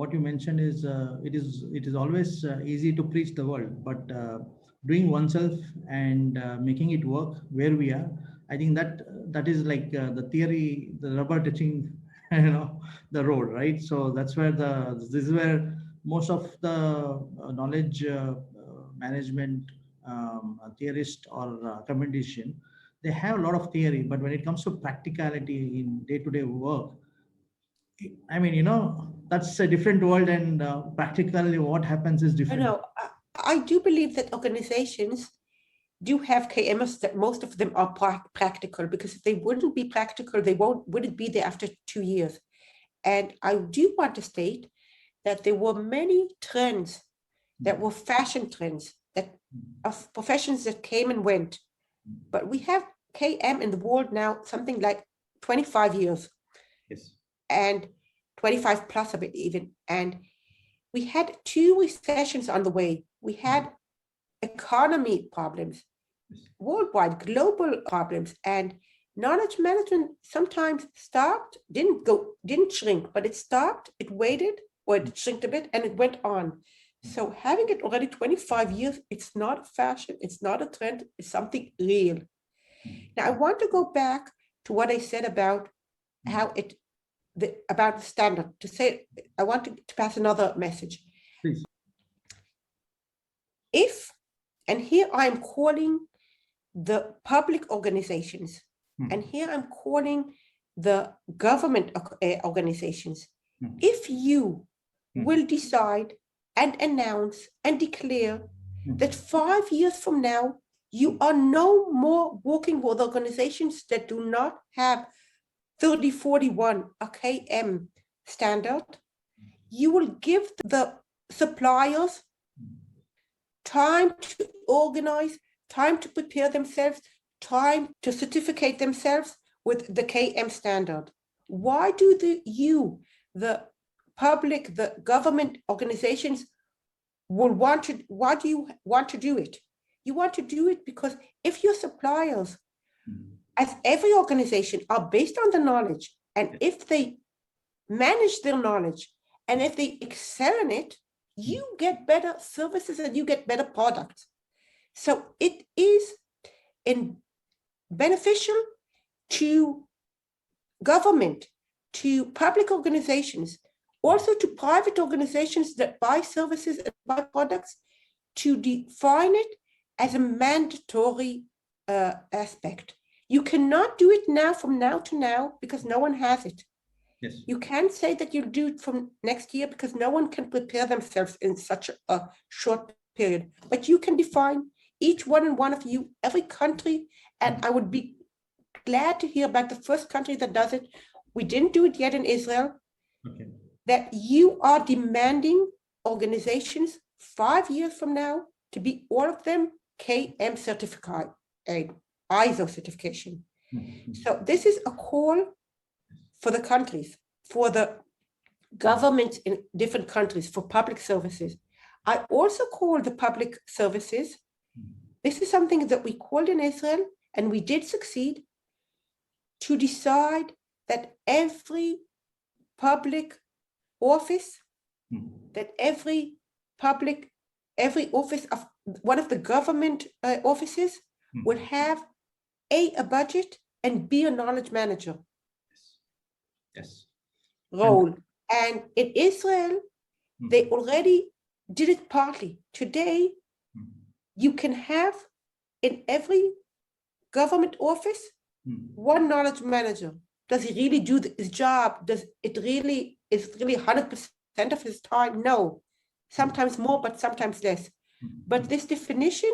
what you mentioned is it is always easy to preach the world, but doing oneself and making it work where we are, I think that is like the theory, the rubber touching, the road, right? So that's where this is where most of the knowledge management theorist or recommendation, they have a lot of theory, but when it comes to practicality in day-to-day work, I mean, that's a different world, and practically what happens is I different. know. I do believe that organizations do have KMs, that most of them are practical, because if they wouldn't be practical, they wouldn't be there after 2 years. And I do want to state that there were many trends that were fashion trends that of professions that came and went. But we have KM in the world now, something like 25 years. Yes. And 25 plus of it even. And we had 2 recessions on the way. We had economy problems, worldwide, global problems, and knowledge management sometimes stopped, didn't shrink, but it stopped, it waited, or it shrinked a bit, and it went on. So having it already 25 years, it's not a fashion, it's not a trend, it's something real. Now, I want to go back to what I said about how about the standard, to say, I want to pass another message. Please. And here I'm calling the public organizations, and here I'm calling the government organizations. If you will decide and announce and declare that 5 years from now, you are no more working with organizations that do not have 3041, a KM standard, you will give the suppliers time to organize, time to prepare themselves, time to certificate themselves with the KM standard. Why do the public, the government organizations why do you want to do it? You want to do it because if your suppliers, as every organization, are based on the knowledge, and if they manage their knowledge, and if they excel in it, you get better services and you get better products. So it is beneficial to government, to public organizations, also to private organizations that buy services and buy products, to define it as a mandatory aspect. You cannot do it now from now to now because no one has it. Yes. You can't say that you'll do it from next year because no one can prepare themselves in such a short period. But you can define each one and one of you, every country, and I would be glad to hear about the first country that does it. We didn't do it yet in Israel. Okay. That you are demanding organizations 5 years from now to be all of them KM certified, ISO certification. So this is a call for the countries, for the governments in different countries, for public services. I also call the public services, this is something that we called in Israel, and we did succeed, to decide that every public office, that every office of one of the government offices would have a budget and be a knowledge manager. Yes. Role. And in Israel, they already did it partly. Today, you can have in every government office one knowledge manager. Does he really do his job? Does it really, is really 100% of his time? No. Sometimes more, but sometimes less. But this definition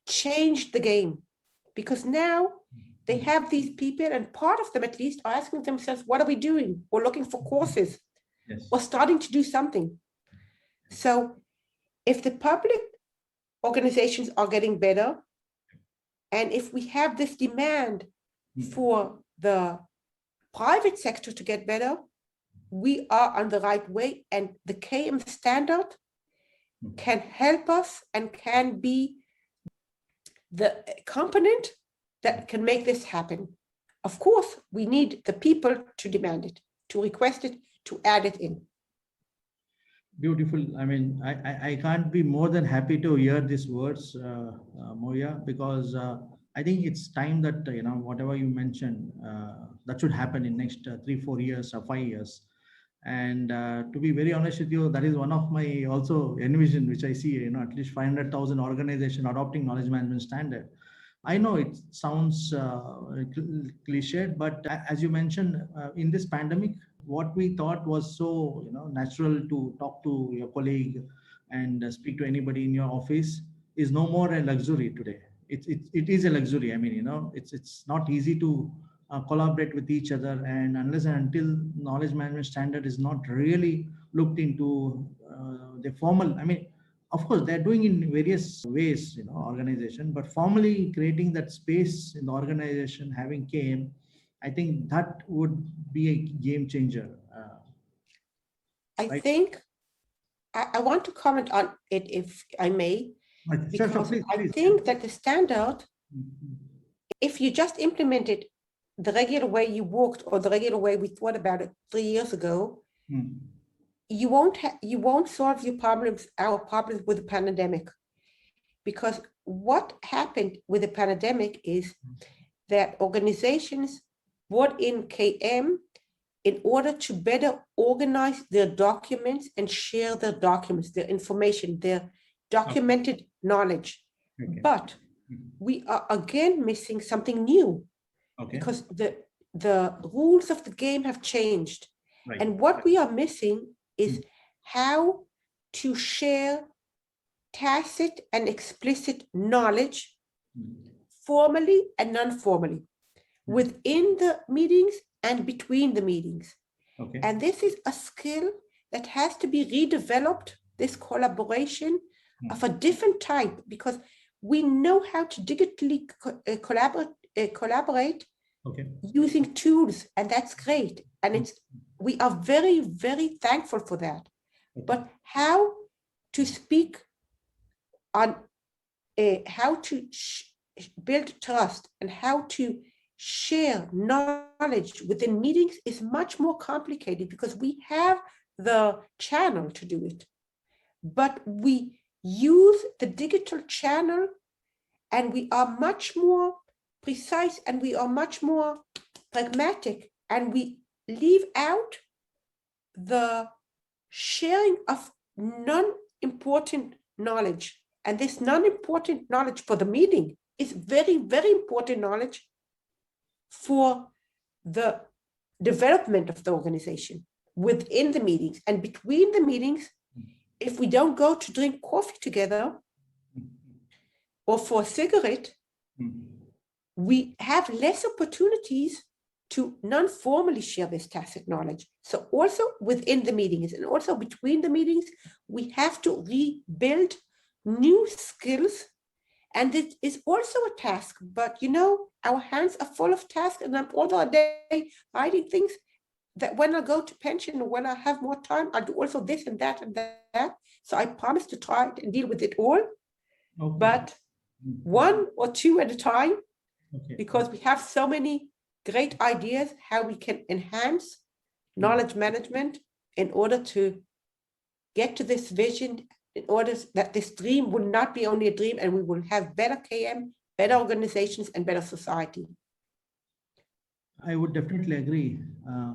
changed the game, because now they have these people, and part of them at least are asking themselves, what are we doing? We're looking for courses. Yes. We're starting to do something. So if the public organizations are getting better, and if we have this demand for the private sector to get better, we are on the right way, and the KM standard can help us and can be the component that can make this happen. Of course, we need the people to demand it, to request it, to add it in. Beautiful. I mean, I can't be more than happy to hear these words, Moria, because I think it's time that, whatever you mentioned, that should happen in next 3-4 years or 5 years. And to be very honest with you, that is one of my also envision, which I see, at least 500,000 organization adopting knowledge management standard. I know it sounds cliched, but as you mentioned, in this pandemic, what we thought was so natural to talk to your colleague and speak to anybody in your office is no more a luxury today. It is a luxury. I mean, it's not easy to collaborate with each other, and unless and until knowledge management standard is not really looked into the formal. I mean, of course they're doing in various ways, organization, but formally creating that space in the organization, having came, I think that would be a game changer. I Right? think I want to comment on it, if I may, because Sure, please. I think that the standard, Mhm. if you just implement it the regular way you worked or the regular way we thought about it 3 years ago, you won't solve our problems with the pandemic. Because what happened with the pandemic is that organizations brought in KM in order to better organize their documents and share their documents, their information, their documented knowledge. Okay. But we are again missing something new, because the rules of the game have changed. Right. And what we are missing is how to share tacit and explicit knowledge, formally and non-formally, within the meetings and between the meetings. Okay. And this is a skill that has to be redeveloped, this collaboration of a different type, because we know how to digitally collaborate using tools, and that's great. And we are very, very thankful for that. But how to speak on how to build trust and how to share knowledge within meetings is much more complicated, because we have the channel to do it, but we use the digital channel and we are much more precise and we are much more pragmatic, and we leave out the sharing of non-important knowledge. And this non-important knowledge for the meeting is very, very important knowledge for the development of the organization within the meetings. And between the meetings, if we don't go to drink coffee together or for a cigarette, we have less opportunities to non-formally share this tacit knowledge. So also within the meetings and also between the meetings, we have to rebuild new skills. And it is also a task, but our hands are full of tasks, and I'm all the day writing things that when I go to pension or when I have more time, I do also this and that and that. So I promise to try and deal with it all, but one or two at a time, because we have so many great ideas how we can enhance knowledge management in order to get to this vision, in order that this dream will not be only a dream, and we will have better KM, better organizations, and better society. I would definitely agree.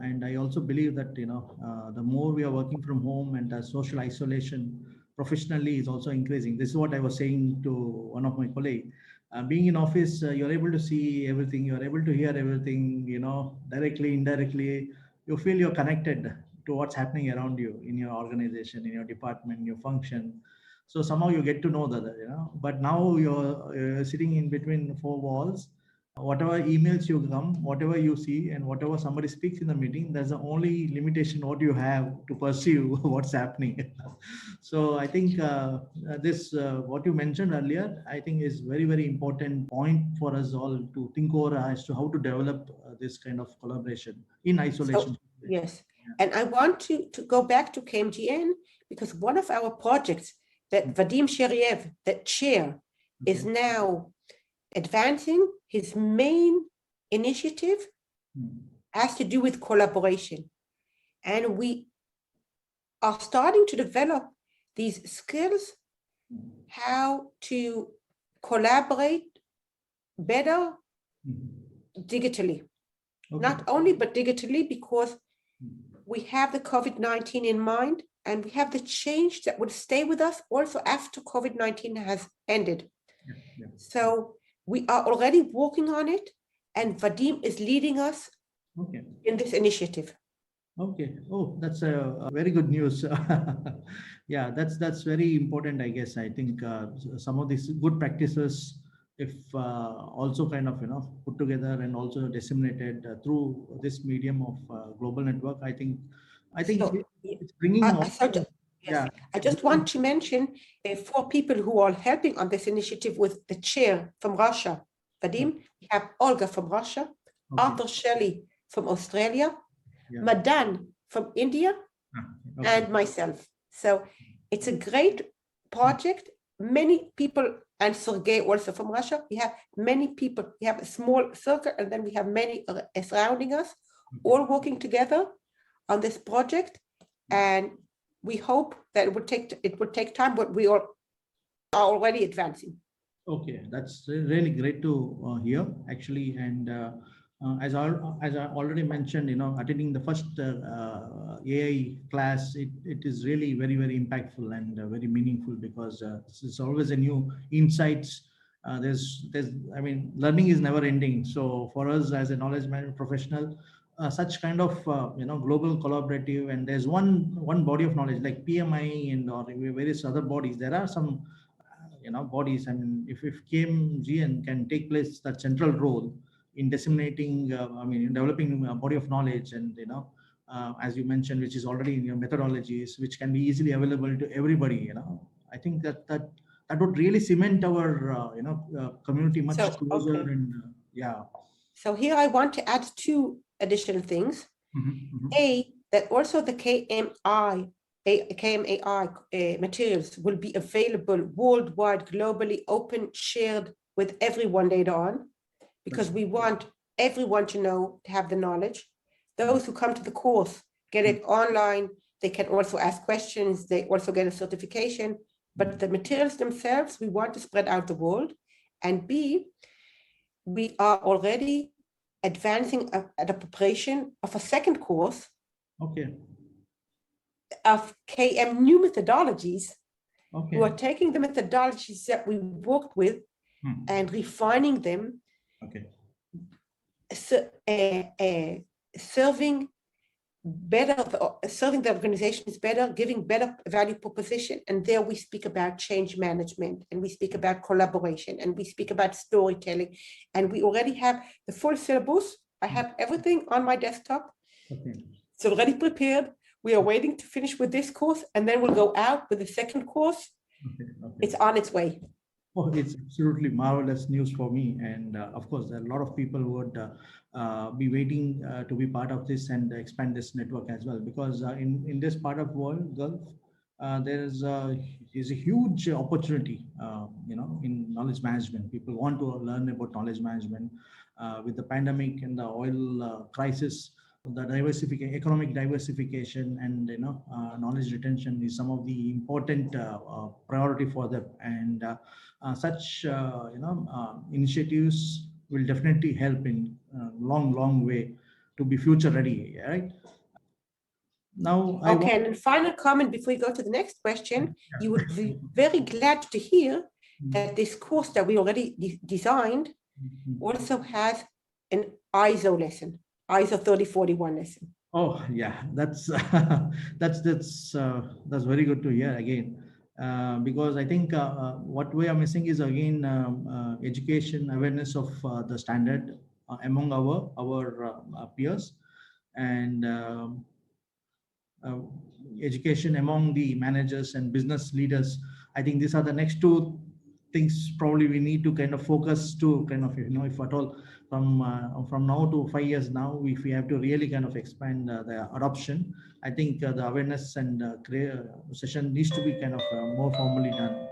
And I also believe that, the more we are working from home and the social isolation professionally is also increasing. This is what I was saying to one of my colleagues. Being in office, you're able to see everything. You're able to hear everything, directly, indirectly. You feel you're connected to what's happening around you in your organization, in your department, your function. So somehow you get to know that, but now you're sitting in between four walls. Whatever emails you come, whatever you see, and whatever somebody speaks in the meeting, there's the only limitation what you have to perceive what's happening. So I think this, what you mentioned earlier, I think is very, very important point for us all to think over as to how to develop this kind of collaboration in isolation. So, yes, and I want to go back to KMGN, because one of our projects that Vadim Sheriev, that chair, is now advancing. His main initiative has to do with collaboration. And we are starting to develop these skills, how to collaborate better digitally. Okay. Not only, but digitally, because we have the COVID-19 in mind, and we have the change that would stay with us also after COVID-19 has ended. Yeah. So we are already working on it, and Vadim is leading us in this initiative. Okay. Oh, that's a very good news. Yeah, that's very important, I guess. I think some of these good practices, if also kind of put together and also disseminated through this medium of global network, I think So, it's bringing I just want to mention 4 people who are helping on this initiative with the chair from Russia, Vadim. We have Olga from Russia, Arthur Shelley from Australia, Madan from India, and myself. So it's a great project. Many people, and Sergey also from Russia. We have many people. We have a small circle, and then we have many surrounding us, all working together on this project. And we hope that it would take time, but we are already advancing. Okay, that's really great to hear, actually. And as I already mentioned, attending the first AI class, it is really very, very impactful and very meaningful, because it's always a new insights. I mean, learning is never ending. So for us as a knowledge management professional, such kind of global collaborative, and there's one body of knowledge like PMI and or various other bodies. There are some bodies. I mean, if KMGN can take place that central role in disseminating, in developing a body of knowledge, and as you mentioned, which is already in your methodologies, which can be easily available to everybody. I think that would really cement our community much closer. Okay. And yeah. So here I want to add 2 additional things. That also the KMAI materials will be available worldwide, globally, open, shared with everyone later on, because we want everyone to have the knowledge. Those who come to the course get it online. They can also ask questions. They also get a certification. But the materials themselves, we want to spread out the world. And B, we are already advancing at the preparation of a second course of KM new methodologies. We are taking the methodologies that we worked with and refining them, serving the organizations better, giving better value proposition. And there we speak about change management, and we speak about collaboration, and we speak about storytelling. And we already have the full syllabus. I have everything on my desktop. It's already prepared. We are waiting to finish with this course, and then we'll go out with the second course. It's on its way. Oh, it's absolutely marvelous news for me. And of course, there are a lot of people who would be waiting to be part of this and expand this network as well. Because in this part of world, Gulf, there is a huge opportunity, in knowledge management. People want to learn about knowledge management. With the pandemic and the oil crisis, the economic diversification, and knowledge retention is some of the important priority for them. And such initiatives will definitely help in long way to be future ready, right? Now, and a final comment before you go to the next question. You would be very glad to hear that this course that we already designed also has an ISO lesson, ISO 3041 lesson. Oh yeah, that's very good to hear again, because I think what we are missing is again education awareness of the standard among our peers, and education among the managers and business leaders. I think these are the next 2 things probably we need to kind of focus to kind of, if at all, from now to 5 years now, if we have to really kind of expand the adoption, I think the awareness and session needs to be kind of more formally done.